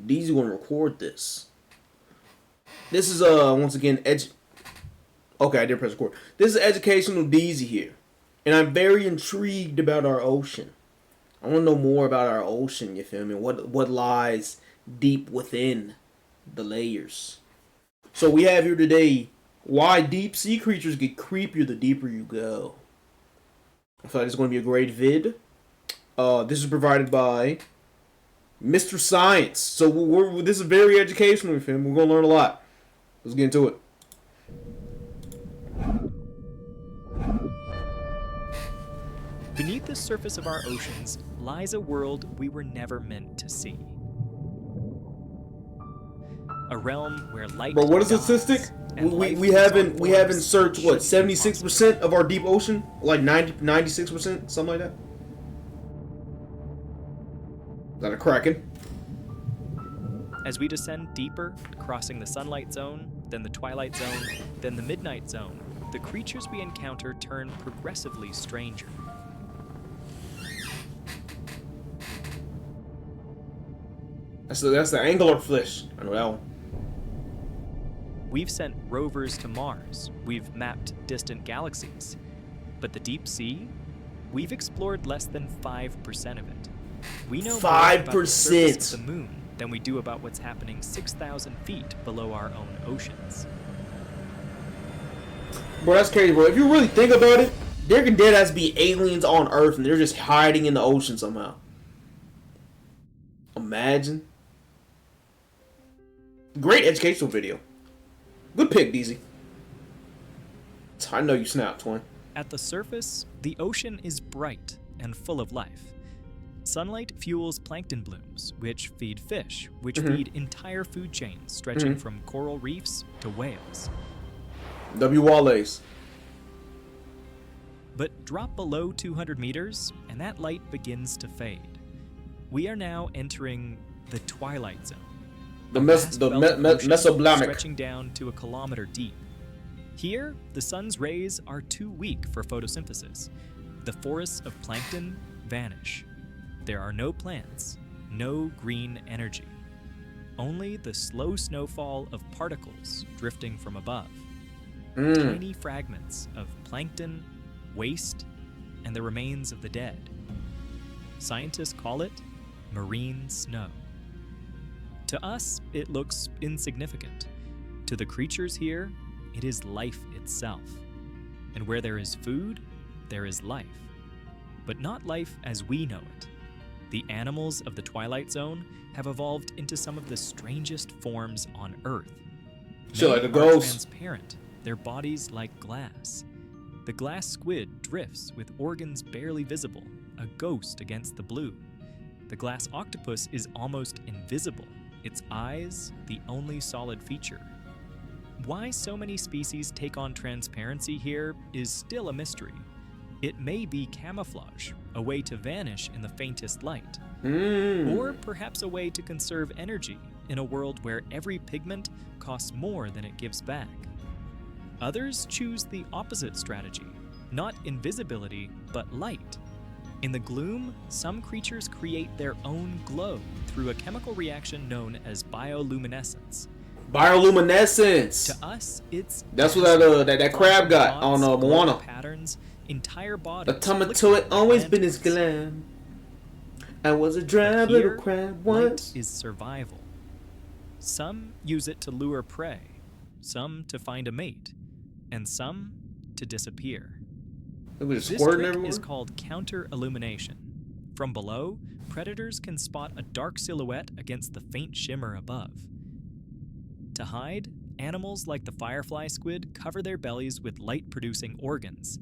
These are gonna record this. This is once again Okay, I did press record. This is educational Deezy here, and I'm very intrigued about our ocean. I want to know more about our ocean. You feel me? What lies deep within the layers? So we have here today why deep sea creatures get creepier the deeper you go. I feel like it's going to be a great vid. This is provided by Mr. Science. So this is very educational with him. We're going to learn a lot. Let's get into it. Beneath the surface of our oceans lies a world we were never meant to see. A realm where light. Bro, what is the statistic? We haven't searched what 76% of our deep ocean, like 96%, something like that. Is that a kraken? As we descend deeper, crossing the sunlight zone, then the twilight zone, then the midnight zone, the creatures we encounter turn progressively stranger. That's the anglerfish. I know that one. We've sent rovers to Mars. We've mapped distant galaxies. But the deep sea? We've explored less than 5% of it. We know more about the surface of the moon than we do about what's happening 6,000 feet below our own oceans. Bro, that's crazy, bro. If you really think about it, there can dead ass be aliens on Earth and they're just hiding in the ocean somehow. Imagine. Great educational video. Good pick, Deezy. I know you snapped, twin. At the surface, the ocean is bright and full of life. Sunlight fuels plankton blooms, which feed fish, which feed entire food chains stretching from coral reefs to whales. Wallets. But drop below 200 meters, and that light begins to fade. We are now entering the twilight zone. The Mesoblamic. Stretching down to 1 kilometer deep. Here, the sun's rays are too weak for photosynthesis. The forests of plankton vanish. There are no plants, no green energy. Only the slow snowfall of particles drifting from above. Tiny fragments of plankton, waste, and the remains of the dead. Scientists call it marine snow. To us, it looks insignificant. To the creatures here, it is life itself. And where there is food, there is life. But not life as we know it. The animals of the Twilight Zone have evolved into some of the strangest forms on Earth. Shit like the Many are ghosts. transparent, their bodies like glass. The glass squid drifts with organs barely visible, a ghost against the blue. The glass octopus is almost invisible, its eyes the only solid feature. Why so many species take on transparency here is still a mystery. It may be camouflage, a way to vanish in the faintest light. Or perhaps a way to conserve energy in a world where every pigment costs more than it gives back. Others choose the opposite strategy, not invisibility, but light. In the gloom, some creatures create their own glow through a chemical reaction known as bioluminescence. Bioluminescence. To us, it's That's what that crab got on Moana. Patterns, entire body. The tummy to it always been his glam. I was a dry little crab once. Light is survival. Some use it to lure prey, some to find a mate, and some to disappear. This This trick is called counter-illumination. From below, predators can spot a dark silhouette against the faint shimmer above. To hide, animals like the firefly squid cover their bellies with light-producing organs.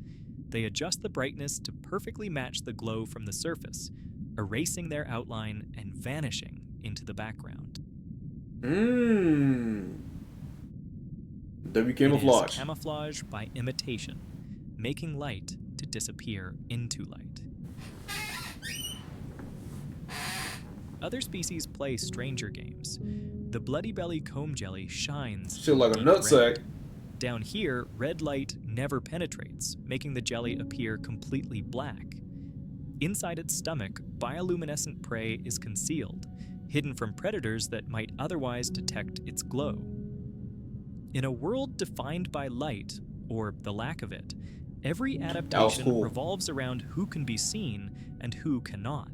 They adjust the brightness to perfectly match the glow from the surface, erasing their outline and vanishing into the background. There became camouflage. It is camouflage by imitation, making light to disappear into light. Other species play stranger games. The bloody belly comb jelly shines Shit like a deep nutsack. red. Down here, red light never penetrates, making the jelly appear completely black. Inside its stomach, bioluminescent prey is concealed, hidden from predators that might otherwise detect its glow. In a world defined by light, or the lack of it, every adaptation cool. revolves around who can be seen and who cannot.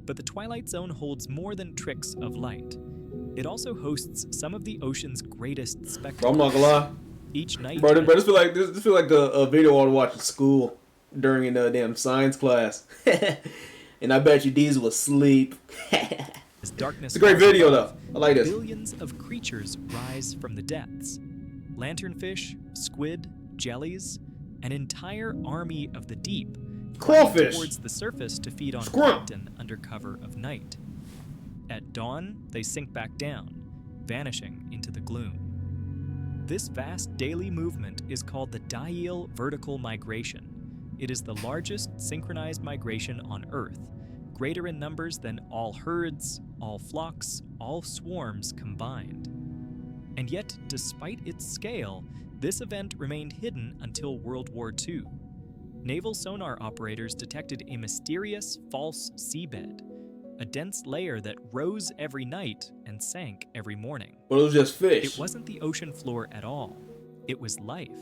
But the Twilight Zone holds more than tricks of light. It also hosts some of the ocean's greatest spectacles. Bro, I'm not gonna lie. Each night, Bro, this feel like a video I would watch in school during a damn science class. And I bet you Diesel was asleep. as darkness It's a great falls video above, though. I like this. billions of creatures rise from the depths. Lanternfish, squid, jellies, an entire army of the deep climb Crawfish. towards the surface to feed on Scrump. plankton under cover of night. At dawn, they sink back down, vanishing into the gloom. This vast daily movement is called the diel vertical migration. It is the largest synchronized migration on Earth, greater in numbers than all herds, all flocks, all swarms combined. And yet, despite its scale, this event remained hidden until World War II. Naval sonar operators detected a mysterious false seabed, a dense layer that rose every night and sank every morning. Well, it was just fish. It wasn't the ocean floor at all. It was life,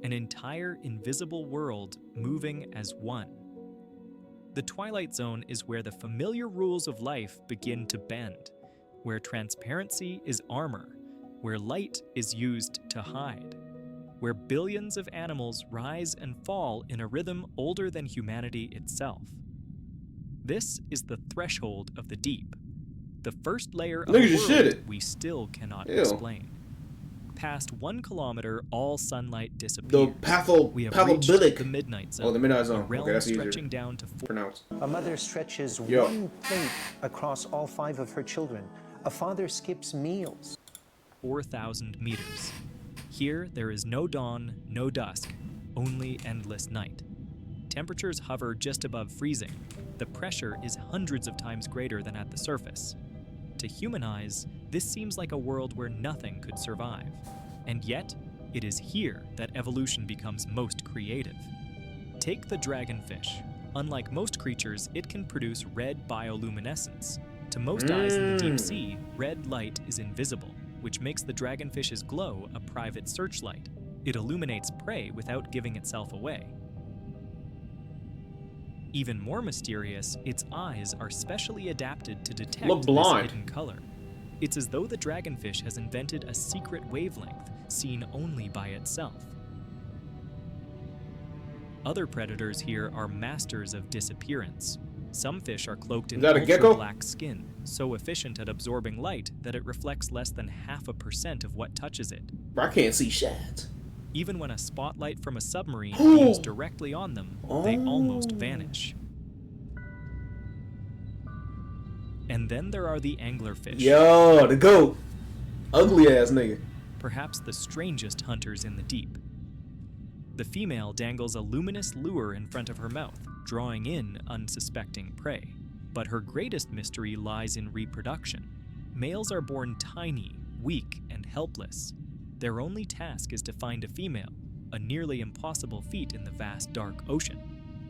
an entire invisible world moving as one. The Twilight Zone is where the familiar rules of life begin to bend, where transparency is armor, where light is used to hide, where billions of animals rise and fall in a rhythm older than humanity itself. This is the threshold of the deep, the first layer of Niggas a just world shitted. we still cannot Ew. explain. Past 1 kilometer, all sunlight The disappears. We have reached patholobilic. the Midnight Zone. Oh, the Midnight a Zone. realm Okay, that's easier stretching down to to pronounce. A mother stretches Yo. one plate across all 5 of her children. A father skips meals. 4,000 meters. Here, there is no dawn, no dusk, only endless night. Temperatures hover just above freezing. The pressure is hundreds of times greater than at the surface. To human eyes, this seems like a world where nothing could survive. And yet, it is here that evolution becomes most creative. Take the dragonfish. Unlike most creatures, it can produce red bioluminescence. To most eyes in the deep sea, red light is invisible, which makes the dragonfish's glow a private searchlight. It illuminates prey without giving itself away. Even more mysterious, its eyes are specially adapted to detect Look this blind. hidden color. It's as though the dragonfish has invented a secret wavelength seen only by itself. Other predators here are masters of disappearance. Some fish are cloaked in Is that a gecko? ultra-black skin, so efficient at absorbing light that it reflects less than 0.5% of what touches it. Bro, I can't see shit. Even when a spotlight from a submarine Oh. beams directly on them, they almost Oh. vanish. And then there are the anglerfish, Yo, the goat. Ugly ass nigga. perhaps the strangest hunters in the deep. The female dangles a luminous lure in front of her mouth, drawing in unsuspecting prey. But her greatest mystery lies in reproduction. Males are born tiny, weak, and helpless. Their only task is to find a female, a nearly impossible feat in the vast dark ocean.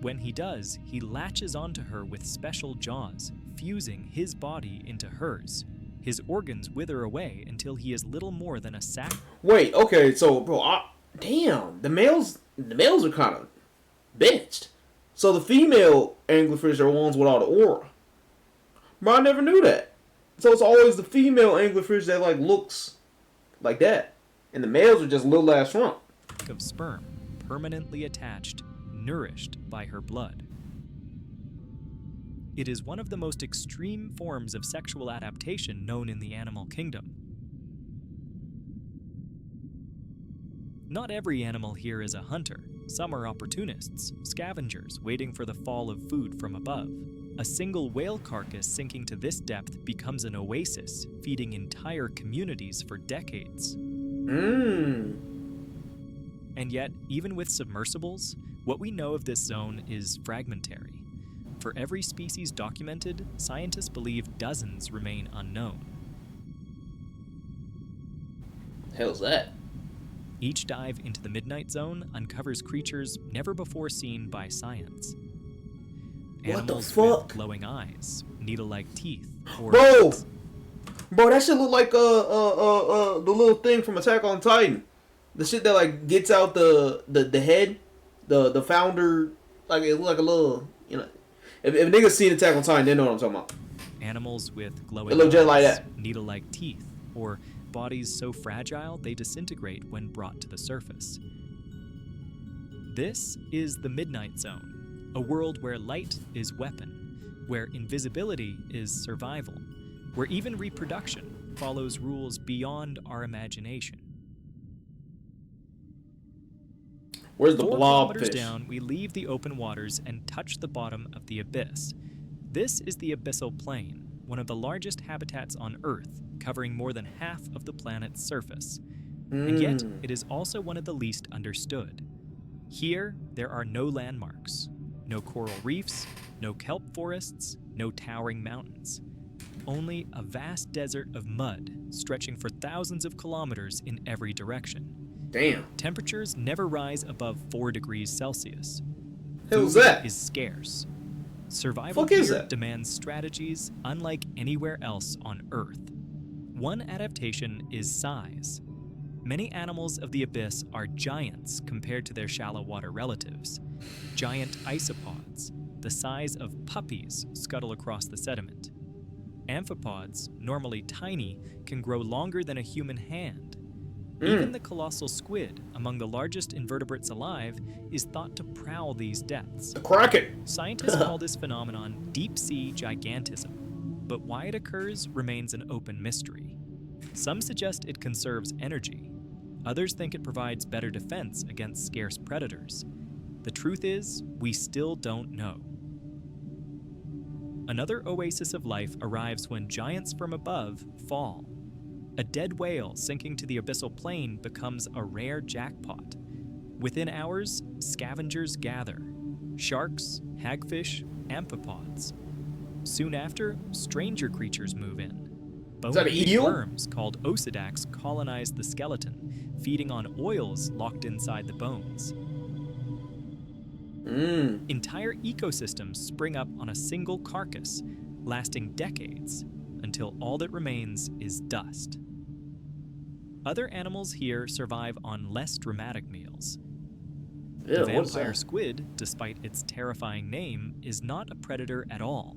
When he does, he latches onto her with special jaws, fusing his body into hers. His organs wither away until he is little more than a sack. Wait, okay, so bro, damn, the males are kind of bitched. So the female anglerfish are ones with all the aura. Bro, I never knew that. So it's always the female anglerfish that like looks like that, and the males are just little ass shrimp. Of sperm, permanently attached, nourished by her blood. It is one of the most extreme forms of sexual adaptation known in the animal kingdom. Not every animal here is a hunter. Some are opportunists, scavengers waiting for the fall of food from above. A single whale carcass sinking to this depth becomes an oasis, feeding entire communities for decades. And yet, even with submersibles, what we know of this zone is fragmentary. For every species documented, scientists believe dozens remain unknown. Hell's that? Each dive into the Midnight Zone uncovers creatures never before seen by science. What the Animals fuck? with glowing eyes, needle-like teeth, or Bro! Bro, that shit look like the little thing from Attack on Titan. The shit that like gets out the head, the founder, like it look like a little, you know. If niggas seen Attack on Titan, they know what I'm talking about. animals with glowing It look just like eyes, that. needle-like teeth, or bodies so fragile they disintegrate when brought to the surface. This is the Midnight Zone, a world where light is weapon, where invisibility is survival, where even reproduction follows rules beyond our imagination. Where's the 4 kilometers blobfish? down, we leave the open waters and touch the bottom of the abyss. This is the abyssal plain, one of the largest habitats on Earth, covering more than half of the planet's surface. And yet, it is also one of the least understood. Here, there are no landmarks, no coral reefs, no kelp forests, no towering mountains. Only a vast desert of mud stretching for thousands of kilometers in every direction. Damn. Temperatures never rise above 4 degrees Celsius. Hell's Food that? is scarce. Survival Fuck is here that? demands strategies unlike anywhere else on Earth. One adaptation is size. Many animals of the abyss are giants compared to their shallow water relatives. Giant isopods, the size of puppies, scuttle across the sediment. Amphipods, normally tiny, can grow longer than a human hand. Even the colossal squid, among the largest invertebrates alive, is thought to prowl these depths. The Kraken. Scientists call this phenomenon deep-sea gigantism, but why it occurs remains an open mystery. Some suggest it conserves energy. Others think it provides better defense against scarce predators. The truth is, we still don't know. Another oasis of life arrives when giants from above fall. A dead whale sinking to the abyssal plain becomes a rare jackpot. Within hours, scavengers gather: sharks, hagfish, amphipods. Soon after, stranger creatures move in. Is that an Bone-eating eel? worms called osedacs colonize the skeleton, feeding on oils locked inside the bones. Entire ecosystems spring up on a single carcass, lasting decades, until all that remains is dust. Other animals here survive on less dramatic meals. Ew, The what's vampire that? squid, despite its terrifying name, is not a predator at all.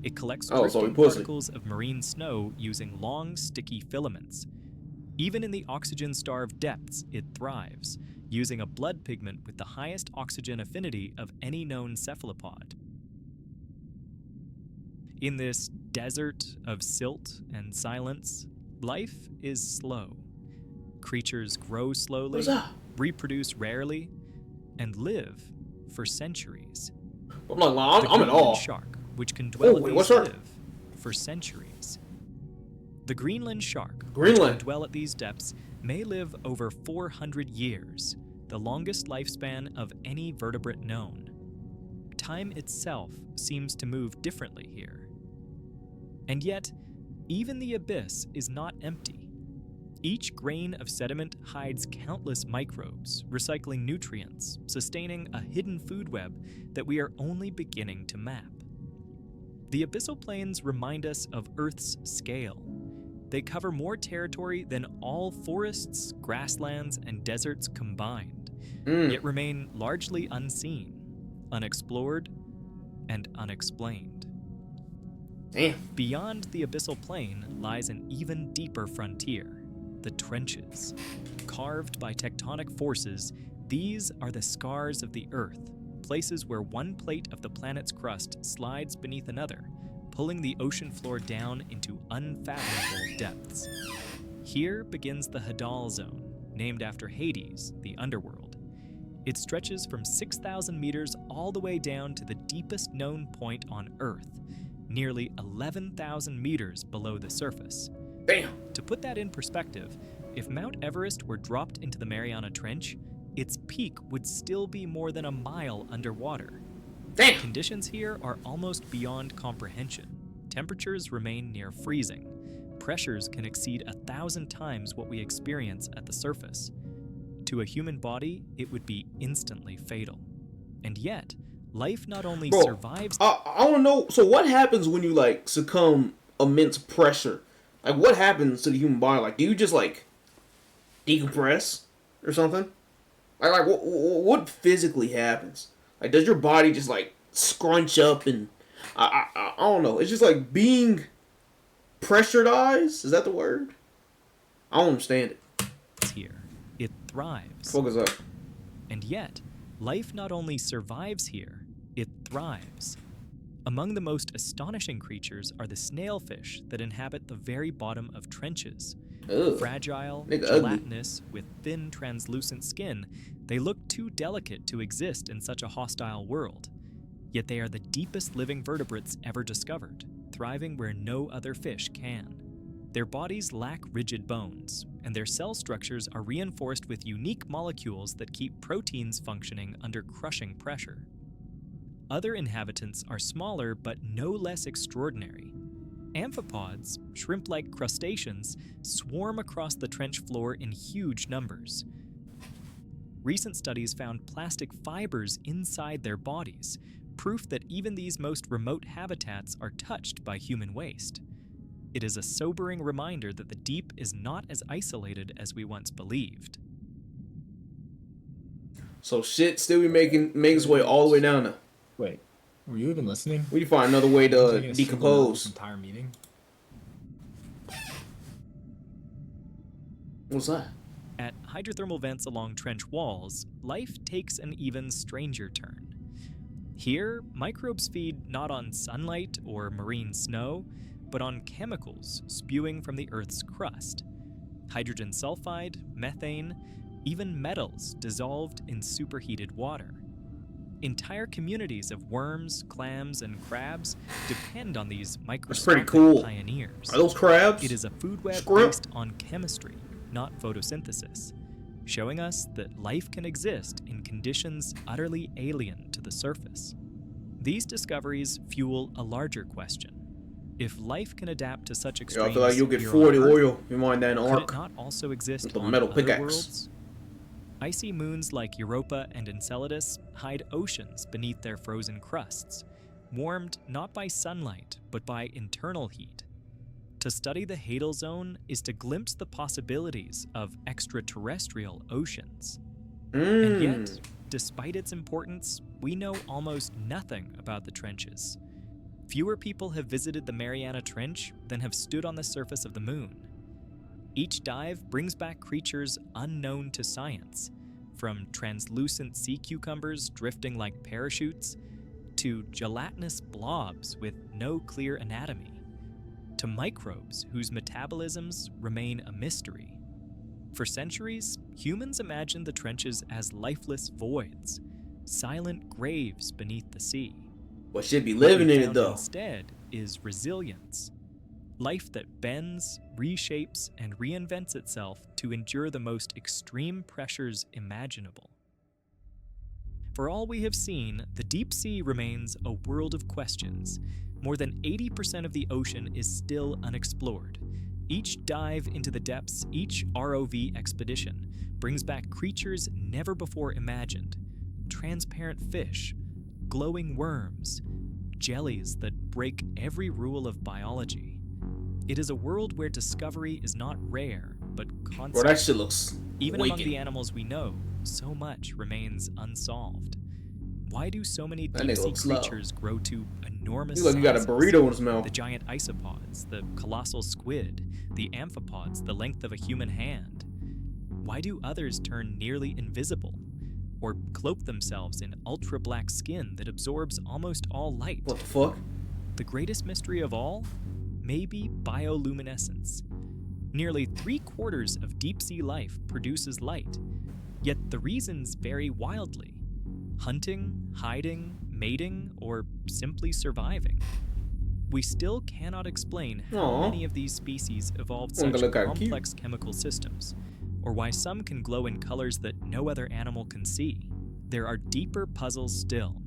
It collects Oh, so he drifting pussy. particles of marine snow using long, sticky filaments. Even in the oxygen-starved depths, it thrives, using a blood pigment with the highest oxygen affinity of any known cephalopod. In this desert of silt and silence, life is slow. Creatures grow slowly, What's that? reproduce rarely, and live for centuries. I'm not lying. I'm in Greenland awe. shark, which can dwell at wait, these what shark? live for centuries. The Greenland shark, which Greenland. can dwell at these depths, may live over 400 years, the longest lifespan of any vertebrate known. Time itself seems to move differently here. And yet, even the abyss is not empty. Each grain of sediment hides countless microbes, recycling nutrients, sustaining a hidden food web that we are only beginning to map. The abyssal plains remind us of Earth's scale. They cover more territory than all forests, grasslands, and deserts combined, yet remain largely unseen, unexplored, and unexplained. Damn. Beyond the abyssal plain lies an even deeper frontier, the trenches. Carved by tectonic forces, these are the scars of the Earth, places where one plate of the planet's crust slides beneath another, pulling the ocean floor down into unfathomable depths. Here begins the Hadal Zone, named after Hades, the underworld. It stretches from 6,000 meters all the way down to the deepest known point on Earth, nearly 11,000 meters below the surface. Damn. To put that in perspective, if Mount Everest were dropped into the Mariana Trench, its peak would still be more than a mile underwater. Damn. Conditions here are almost beyond comprehension. Temperatures remain near freezing. Pressures can exceed 1,000 times what we experience at the surface. To a human body, it would be instantly fatal. And yet, Life not only Bro, survives. I want to know. So what happens when you like succumb immense pressure? Like what happens to the human body? Like do you just like decompress or something? Like what physically happens? Like does your body just like scrunch up and I don't know. It's just like being pressurized. Is that the word? I don't understand it. Here, it thrives. Focus up. And yet, life not only survives here, it thrives. Among the most astonishing creatures are the snailfish that inhabit the very bottom of trenches. Ugh. Fragile, Nigga ugly. gelatinous, with thin, translucent skin, they look too delicate to exist in such a hostile world. Yet they are the deepest living vertebrates ever discovered, thriving where no other fish can. Their bodies lack rigid bones, and their cell structures are reinforced with unique molecules that keep proteins functioning under crushing pressure. Other inhabitants are smaller but no less extraordinary. Amphipods, shrimp-like crustaceans, swarm across the trench floor in huge numbers. Recent studies found plastic fibers inside their bodies, proof that even these most remote habitats are touched by human waste. It is a sobering reminder that the deep is not as isolated as we once believed. So shit still be making its way all the way down there. Wait, were you even listening? We need to find another way I was to taking a single note decompose. this entire meeting. What's that? At hydrothermal vents along trench walls, life takes an even stranger turn. Here, microbes feed not on sunlight or marine snow, but on chemicals spewing from the Earth's crust. Hydrogen sulfide, methane, even metals dissolved in superheated water. Entire communities of worms, clams, and crabs depend on these microscopic cool. pioneers. Are those crabs? It is a food web Shrimp? based on chemistry, not photosynthesis, showing us that life can exist in conditions utterly alien to the surface. These discoveries fuel a larger question. If life can adapt to such Yo, extremes, I feel like you'll get here 40 on Earth, oil if you mine that in could arc. it not also exist With a on metal other pickaxe. worlds? Icy moons like Europa and Enceladus hide oceans beneath their frozen crusts, warmed not by sunlight, but by internal heat. To study the Hadal Zone is to glimpse the possibilities of extraterrestrial oceans. And yet, despite its importance, we know almost nothing about the trenches. Fewer people have visited the Mariana Trench than have stood on the surface of the moon. Each dive brings back creatures unknown to science, from translucent sea cucumbers drifting like parachutes, to gelatinous blobs with no clear anatomy, to microbes whose metabolisms remain a mystery. For centuries, humans imagined the trenches as lifeless voids, silent graves beneath the sea. What should be What living we in it found though? instead is resilience. Life that bends, reshapes, and reinvents itself to endure the most extreme pressures imaginable. For all we have seen, the deep sea remains a world of questions. More than 80% of the ocean is still unexplored. Each dive into the depths, each ROV expedition, brings back creatures never before imagined. Transparent fish, glowing worms, jellies that break every rule of biology. It is a world where discovery is not rare, but constant. Bro, that shit looks Even wicked. among the animals we know, so much remains unsolved. Why do so many That nigga deep-sea looks slow. creatures grow to enormous You look like you got a sizes? burrito in his mouth. The giant isopods, the colossal squid, the amphipods the length of a human hand. Why do others turn nearly invisible, or cloak themselves in ultra-black skin that absorbs almost all light? What the fuck? The greatest mystery of all? Maybe bioluminescence. Nearly 3/4 of deep-sea life produces light, yet the reasons vary wildly. Hunting, hiding, mating, or simply surviving. We still cannot explain how Aw. many of these species evolved Wanna such look how cute. complex chemical systems, or why some can glow in colors that no other animal can see. There are deeper puzzles still.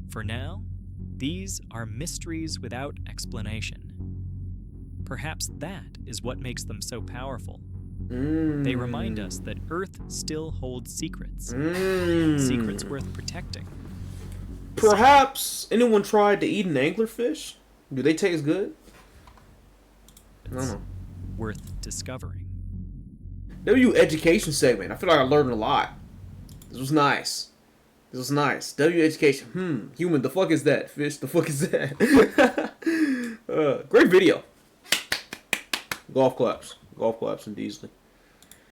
For now, these are mysteries without explanation. Perhaps that is what makes them so powerful. They remind us that Earth still holds secrets. Secrets worth protecting. Perhaps anyone tried to eat an anglerfish? Do they taste good? I don't know. Worth discovering. W education segment. I feel like I learned a lot. This was nice. This was nice. W education. Human. The fuck is that? Fish. The fuck is that? Great video. Golf claps. Golf claps and Deasley.